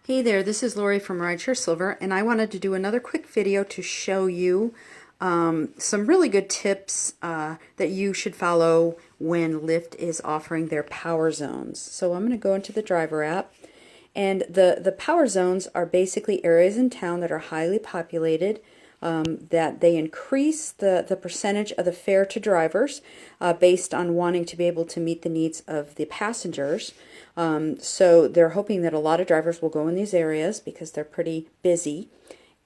Hey there, this is Lori from Rideshare Silver, and I wanted to do another quick video to show you some really good tips that you should follow when Lyft is offering their power zones. So I'm going to go into the driver app, and the power zones are basically areas in town that are highly populated, that they increase the percentage of the fare to drivers based on wanting to be able to meet the needs of the passengers. So they're hoping that a lot of drivers will go in these areas because they're pretty busy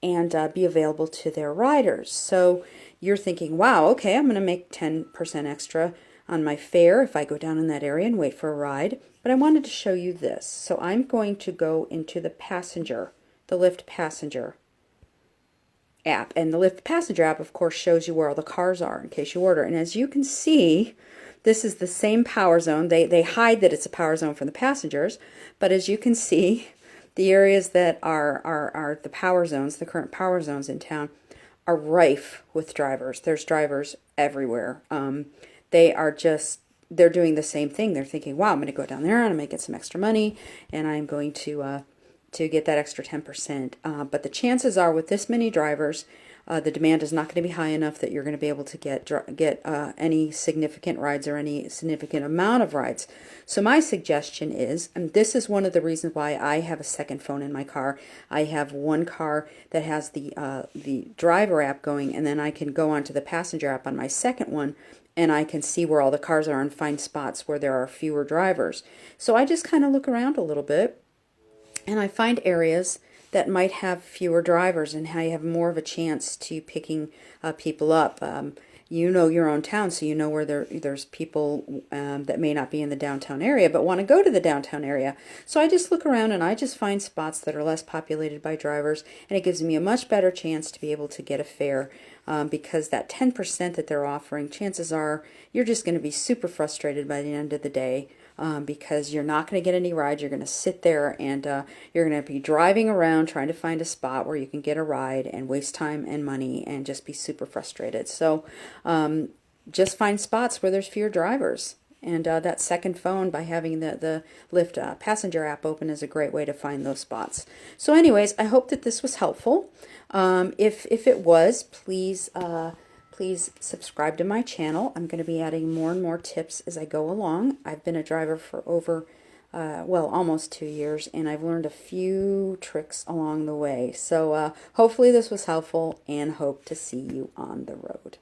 and be available to their riders. So you're thinking, wow, okay, I'm going to make 10% extra on my fare if I go down in that area and wait for a ride. But I wanted to show you this. So I'm going to go into the Lyft Passenger app. And the Lyft Passenger app, of course, shows you where all the cars are in case you order. And as you can see, this is the same power zone. They hide that it's a power zone for the passengers, but as you can see, the areas that are the power zones, the current power zones in town, are rife with drivers. There's drivers everywhere. They're doing the same thing. They're thinking, wow, I'm going to go down there and I'm going to get some extra money, and I'm going to get that extra 10%. But the chances are, with this many drivers, the demand is not going to be high enough that you're going to be able to get any significant rides or any significant amount of rides. So my suggestion is, and this is one of the reasons why I have a second phone in my car. I have one car that has the driver app going, and then I can go onto the passenger app on my second one, and I can see where all the cars are and find spots where there are fewer drivers. So I just kind of look around a little bit, and I find areas that might have fewer drivers and how you have more of a chance to picking people up. You know your own town, so you know where there's people that may not be in the downtown area but want to go to the downtown area. So I just look around and I just find spots that are less populated by drivers, and it gives me a much better chance to be able to get a fare, because that 10% that they're offering, chances are you're just going to be super frustrated by the end of the day. Because you're not going to get any rides. You're going to sit there and you're going to be driving around trying to find a spot where you can get a ride and waste time and money and just be super frustrated. So just find spots where there's fewer drivers. And that second phone, by having the Lyft Passenger app open, is a great way to find those spots. So anyways, I hope that this was helpful. If it was, please subscribe to my channel. I'm going to be adding more and more tips as I go along. I've been a driver for over, almost 2 years, and I've learned a few tricks along the way. So hopefully this was helpful, and hope to see you on the road.